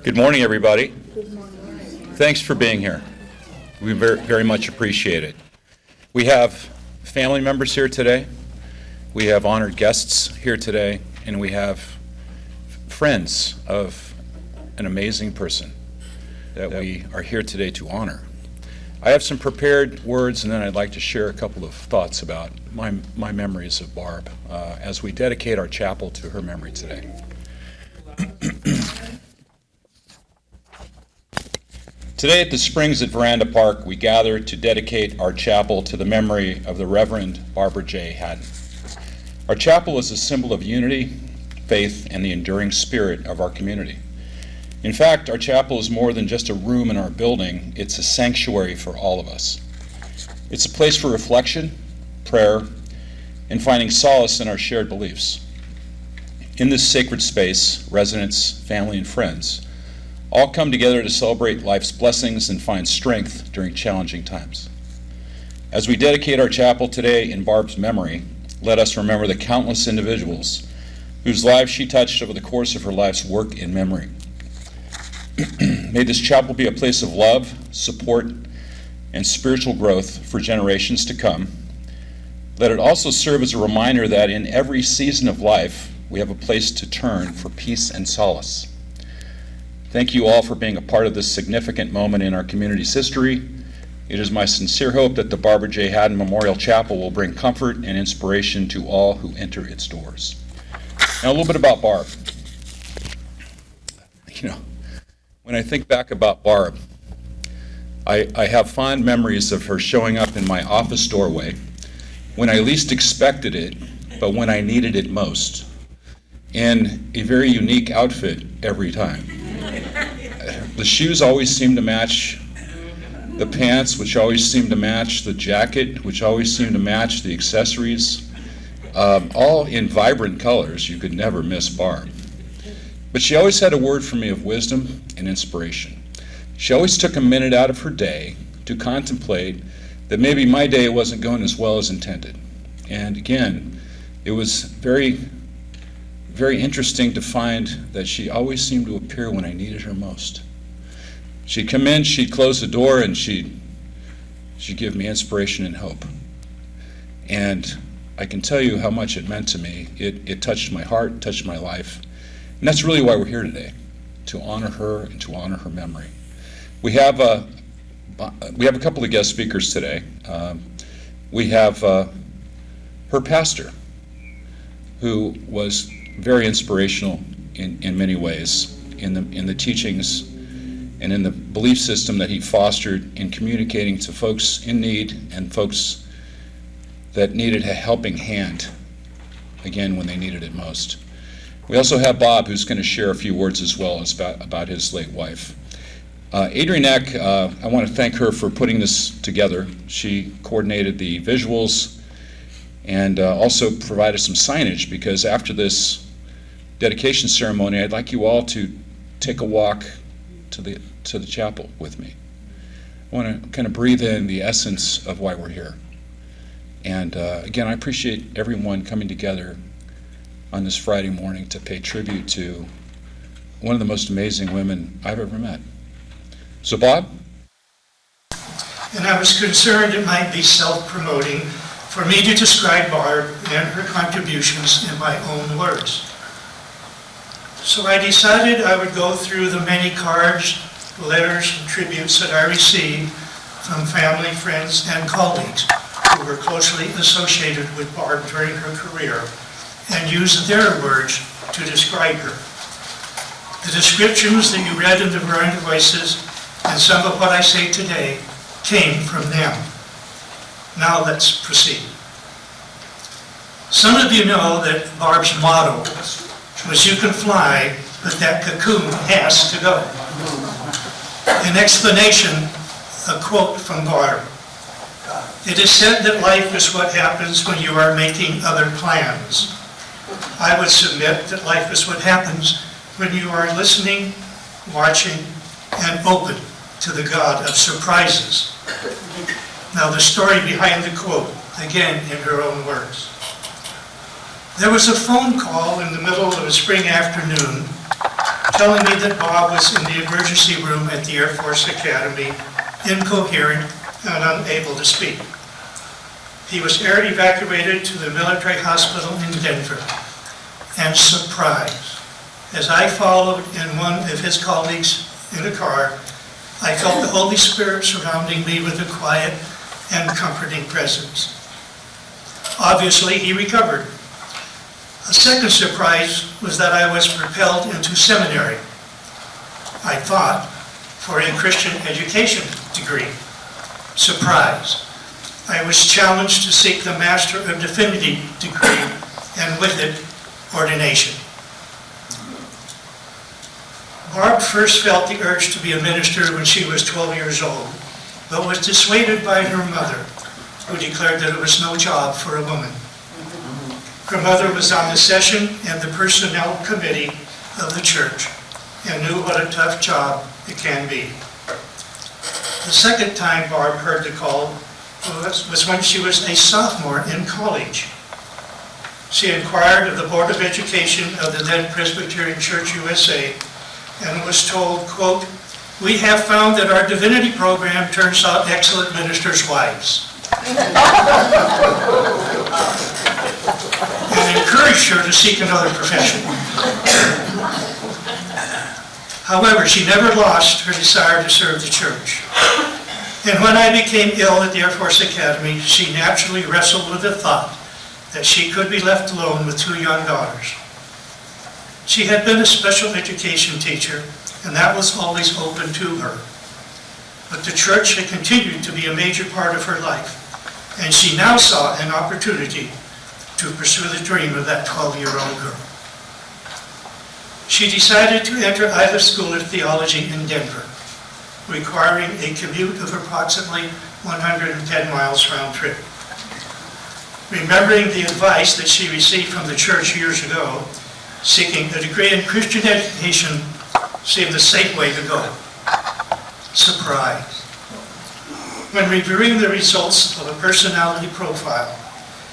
Good morning, everybody. Thanks for being here. We very much appreciate it. We have family members here today. We have honored guests here today, and we have friends of an amazing person that we are here today to honor. I have some prepared words, and then I'd like to share a couple of thoughts about my memories of Barb as we dedicate our chapel to her memory today. Today at the Springs at Veranda Park, we gather to dedicate our chapel to the memory of the Reverend Barbara J. Haddon. Our chapel is a symbol of unity, faith, and the enduring spirit of our community. In fact, our chapel is more than just a room in our building. It's a sanctuary for all of us. It's a place for reflection, prayer, and finding solace in our shared beliefs. In this sacred space, residents, family, and friends all come together to celebrate life's blessings and find strength during challenging times. As we dedicate our chapel today in Barb's memory, let us remember the countless individuals whose lives she touched over the course of her life's work in memory. May this chapel be a place of love, support, and spiritual growth for generations to come. Let it also serve as a reminder that in every season of life, we have a place to turn for peace and solace. Thank you all for being a part of this significant moment in our community's history. It is my sincere hope that the Barbara J. Haddon Memorial Chapel will bring comfort and inspiration to all who enter its doors. Now, a little bit about Barb. When I think back about Barb, I have fond memories of her showing up in my office doorway when I least expected it, but when I needed it most, in a very unique outfit every time. The shoes always seemed to match the pants, which always seemed to match the jacket, which always seemed to match the accessories, all in vibrant colors. You could never miss Barb. But she always had a word for me of wisdom and inspiration. She always took a minute out of her day to contemplate that maybe my day wasn't going as well as intended. And again, it was very interesting to find that she always seemed to appear when I needed her most. She'd come in, she'd close the door, and she'd give me inspiration and hope. And I can tell you how much it meant to me. It touched my heart, touched my life. And that's really why we're here today, to honor her and to honor her memory. We have a couple of guest speakers today. We have her pastor, who was very inspirational in many ways in the teachings and in the belief system that he fostered in communicating to folks in need and folks that needed a helping hand, again, when they needed it most. We also have Bob, who's going to share a few words as well about his late wife. Adrienne Eck, I want to thank her for putting this together. She coordinated the visuals and also provided some signage, because after this dedication ceremony, I'd like you all to take a walk to the chapel with me. I want to kind of breathe in the essence of why we're here. And again, I appreciate everyone coming together on this Friday morning to pay tribute to one of the most amazing women I've ever met. So, Bob? And I was concerned it might be self-promoting for me to describe Barb and her contributions in my own words. So I decided I would go through the many cards, letters, and tributes that I received from family, friends, and colleagues who were closely associated with Barb during her career, and use their words to describe her. The descriptions that you read in the Veranda Voices and some of what I say today came from them. Now let's proceed. Some of you know that Barb's motto was, "You can fly, but that cocoon has to go." An explanation, a quote from Barb. "It is said that life is what happens when you are making other plans. I would submit that life is what happens when you are listening, watching, and open to the God of surprises." Now the story behind the quote, again in her own words. There was a phone call in the middle of a spring afternoon telling me that Bob was in the emergency room at the Air Force Academy, incoherent and unable to speak. He was air evacuated to the military hospital in Denver. And surprise, as I followed in one of his colleagues in a car, I felt the Holy Spirit surrounding me with a quiet and comforting presence. Obviously, he recovered. A second surprise was that I was propelled into seminary. I thought, for a Christian education degree. Surprise. I was challenged to seek the Master of Divinity degree, and with it, ordination. Barb first felt the urge to be a minister when she was 12 years old, but was dissuaded by her mother, who declared that it was no job for a woman. Her mother was on the session and the personnel committee of the church and knew what a tough job it can be. The second time Barb heard the call was when she was a sophomore in college. She inquired of the Board of Education of the then Presbyterian Church USA and was told, quote, "We have found that our divinity program turns out excellent ministers' wives." And encouraged her to seek another profession. However, she never lost her desire to serve the church. And when I became ill at the Air Force Academy, she naturally wrestled with the thought that she could be left alone with two young daughters. She had been a special education teacher, and that was always open to her. But the church had continued to be a major part of her life, and she now saw an opportunity to pursue the dream of that 12-year-old girl. She decided to enter Ida School of Theology in Denver, requiring a commute of approximately 110 miles round trip. Remembering the advice that she received from the church years ago, seeking a degree in Christian education seemed the safe way to go. Surprise. When reviewing the results of a personality profile,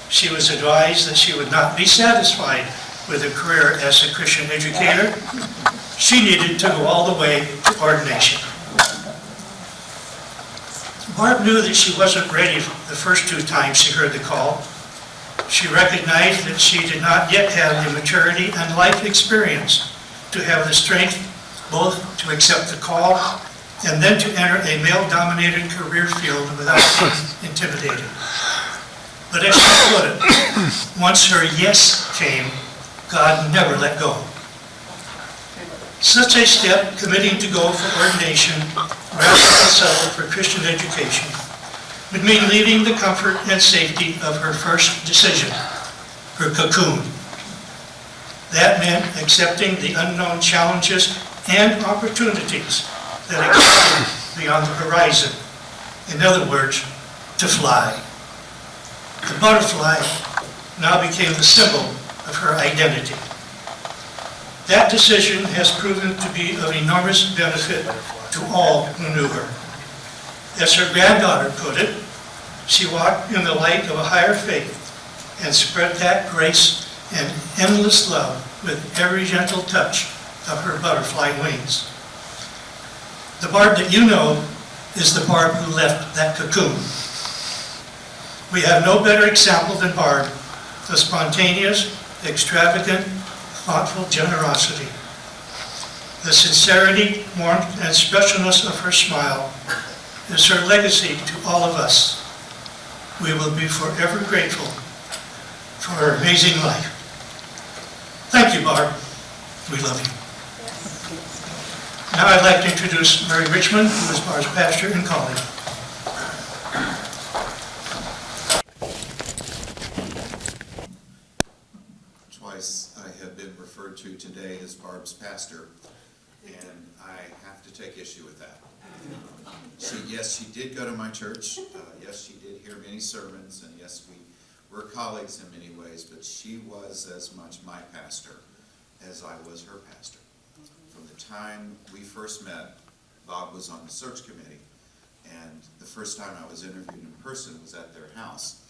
she was advised that she would not be satisfied with a career as a Christian educator. She needed to go all the way to ordination. Barb knew that she wasn't ready the first two times she heard the call. She recognized that she did not yet have the maturity and life experience to have the strength both to accept the call and then to enter a male-dominated career field without being intimidated. But as she put it, once her yes came, God never let go. Such a step, committing to go for ordination rather than settle for Christian education, would mean leaving the comfort and safety of her first decision, her cocoon. That meant accepting the unknown challenges and opportunities that existed beyond the horizon. In other words, to fly. The butterfly now became the symbol of her identity. That decision has proven to be of enormous benefit to all who knew her. As her granddaughter put it, she walked in the light of a higher faith and spread that grace and endless love with every gentle touch of her butterfly wings. The Barb that you know is the Barb who left that cocoon. We have no better example than Barb, the spontaneous, extravagant, thoughtful generosity. The sincerity, warmth, and specialness of her smile is her legacy to all of us. We will be forever grateful for her amazing life. Thank you, Barb. We love you. Now I'd like to introduce Mary Richmond, who is Barb's pastor and colleague. Twice I have been referred to today as Barb's pastor, and I have to take issue with that. Yes, she did go to my church. Yes, she did hear many sermons, and yes, we were colleagues in many ways, but she was as much my pastor as I was her pastor. From the time we first met, Bob was on the search committee, and the first time I was interviewed in person was at their house.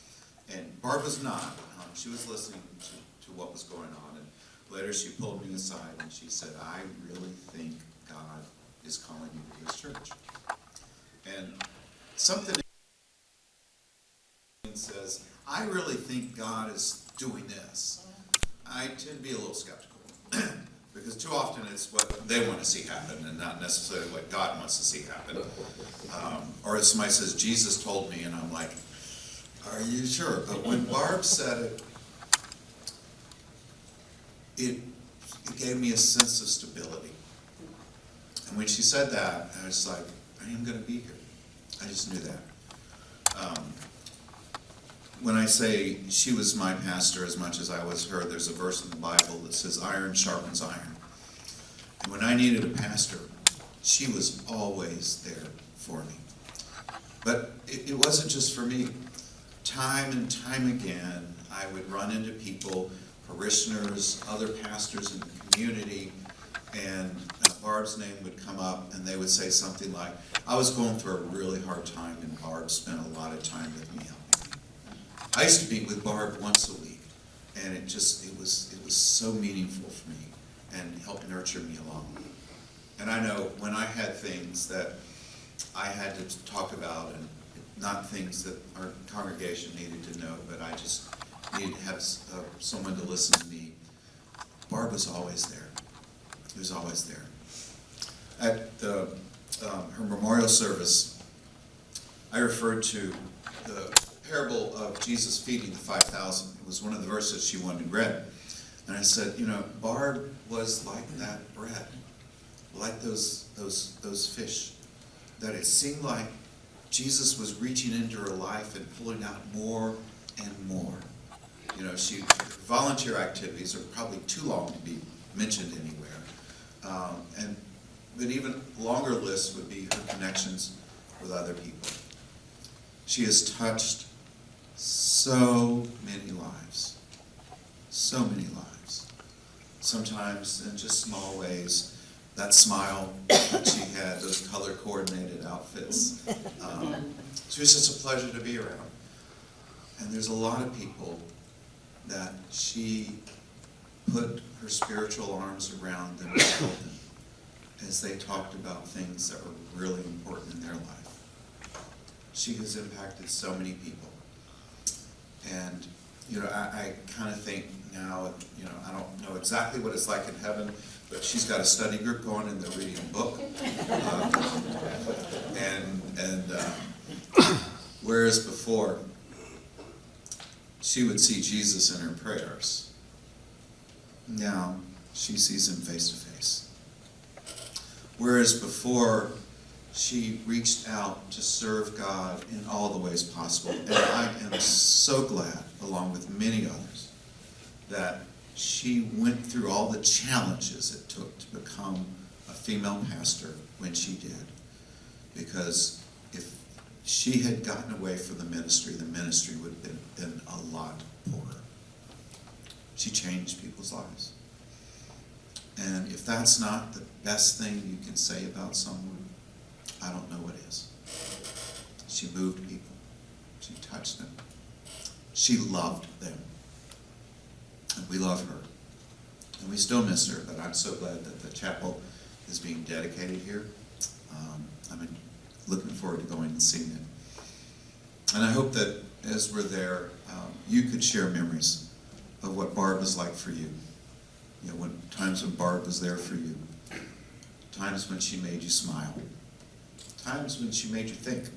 And Barb was not. She was listening to what was going on. And Later, she pulled me aside and she said, I really think God is calling you to this church. And something says, I really think God is doing this. I tend to be a little skeptical because too often it's what they want to see happen and not necessarily what God wants to see happen. Or if somebody says, Jesus told me, and I'm like, are you sure? But when Barb said it, it gave me a sense of stability. And when she said that, I was like, I am going to be here. I just knew that. When I say she was my pastor as much as I was her, there's a verse in the Bible that says, iron sharpens iron. And when I needed a pastor, she was always there for me. But it wasn't just for me. Time and time again, I would run into people, parishioners, other pastors in the community, and Barb's name would come up, and they would say something like, I was going through a really hard time, and Barb spent a lot of time with me helping me. I used to meet with Barb once a week, and it was so meaningful for me and helped nurture me along. And I know when I had things that I had to talk about, and not things that our congregation needed to know, but I just needed to have someone to listen to me, Barb was always there. He was always there. At her memorial service, I referred to the parable of Jesus feeding the 5,000. It was one of the verses she wanted read. And I said, Barb was like that bread, like those fish, that it seemed like Jesus was reaching into her life and pulling out more and more. Volunteer activities are probably too long to be mentioned anywhere. But even longer lists would be her connections with other people. She has touched so many lives. So many lives. Sometimes in just small ways. That smile that she had, those color-coordinated outfits. She was just a pleasure to be around. And there's a lot of people that she put her spiritual arms around them and held them as they talked about things that were really important in their life. She has impacted so many people. And, I kind of think now, I don't know exactly what it's like in heaven, but she's got a study group going and they're reading a book. Whereas before, she would see Jesus in her prayers. Now, she sees him face to face. Whereas before, she reached out to serve God in all the ways possible. And I am so glad, along with many others, that she went through all the challenges it took to become a female pastor when she did. Because if she had gotten away from the ministry would have been a lot poorer. She changed people's lives. And if that's not the best thing you can say about someone, I don't know what is. She moved people. She touched them. She loved them. And we love her. And we still miss her, but I'm so glad that the chapel is being dedicated here. I'm looking forward to going and seeing it. And I hope that as we're there, you could share memories of what Barb was like for you. Times when Barb was there for you. Times when she made you smile. Times when she made you think.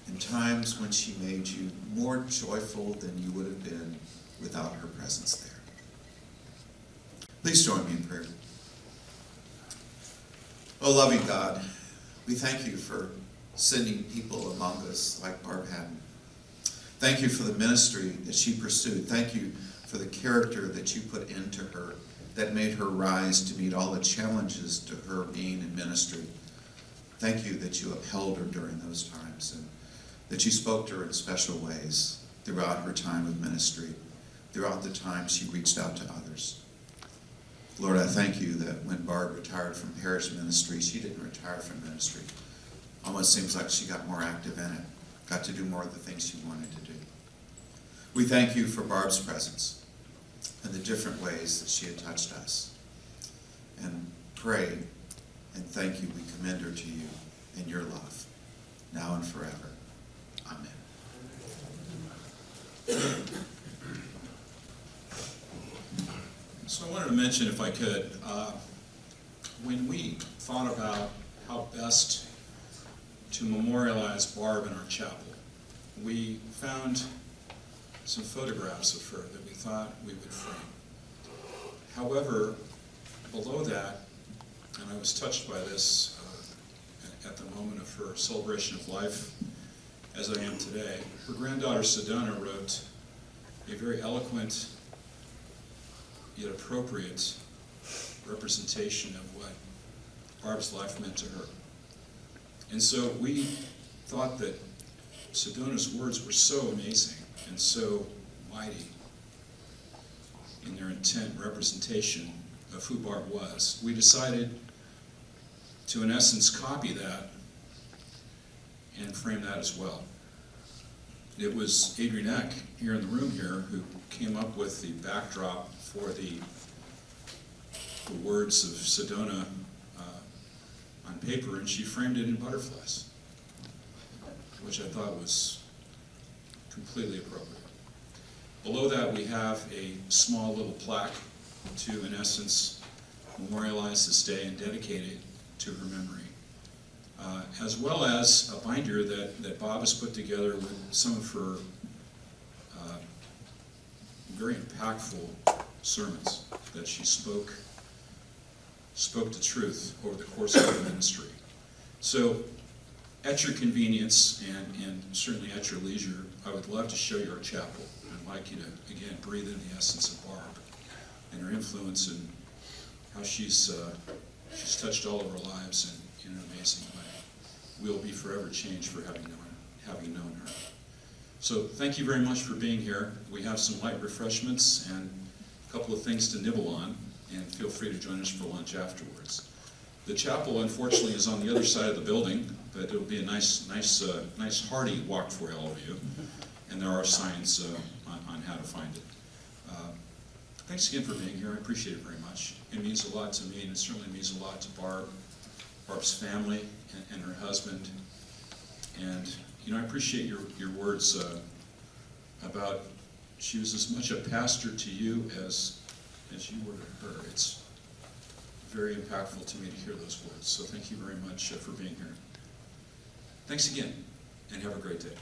And times when she made you more joyful than you would have been without her presence there. Please join me in prayer. Oh, loving God, we thank you for sending people among us like Barb Haddon. Thank you for the ministry that she pursued. Thank you for the character that you put into her that made her rise to meet all the challenges to her being in ministry. Thank you that you upheld her during those times and that you spoke to her in special ways throughout her time of ministry, throughout the time she reached out to others. Lord, I thank you that when Barb retired from parish ministry, she didn't retire from ministry. Almost seems like she got more active in it, got to do more of the things she wanted to do. We thank you for Barb's presence. and the different ways that she had touched us. And pray and thank you, we commend her to you in your love, now and forever. Amen. So I wanted to mention, if I could, when we thought about how best to memorialize Barb in our chapel, we found some photographs of her that we thought we would frame. However, below that, and I was touched by this at the moment of her celebration of life, as I am today, her granddaughter Sedona wrote a very eloquent yet appropriate representation of what Barb's life meant to her. And so we thought that Sedona's words were so amazing and so mighty in their intent representation of who Barb was. We decided to, in essence, copy that and frame that as well. It was Adrian Eck here in the room here who came up with the backdrop for the words of Sedona on paper, and she framed it in butterflies, which I thought was completely appropriate. Below that, we have a small little plaque to, in essence, memorialize this day and dedicate it to her memory, as well as a binder that Bob has put together with some of her very impactful sermons that she spoke the truth over the course of her ministry. So, at your convenience and certainly at your leisure, I would love to show you our chapel. I'd like you to, again, breathe in the essence of Barb and her influence and how she's touched all of our lives in an amazing way. We'll be forever changed for having known her. So thank you very much for being here. We have some light refreshments and a couple of things to nibble on, and feel free to join us for lunch afterwards. The chapel, unfortunately, is on the other side of the building, but it'll be a nice hearty walk for all of you, and there are signs on how to find it. Thanks again for being here. I appreciate it very much. It means a lot to me, and it certainly means a lot to Barb's family, and her husband. And I appreciate your words about she was as much a pastor to you as you were to her. It's very impactful to me to hear those words. So thank you very much for being here. Thanks again, and have a great day.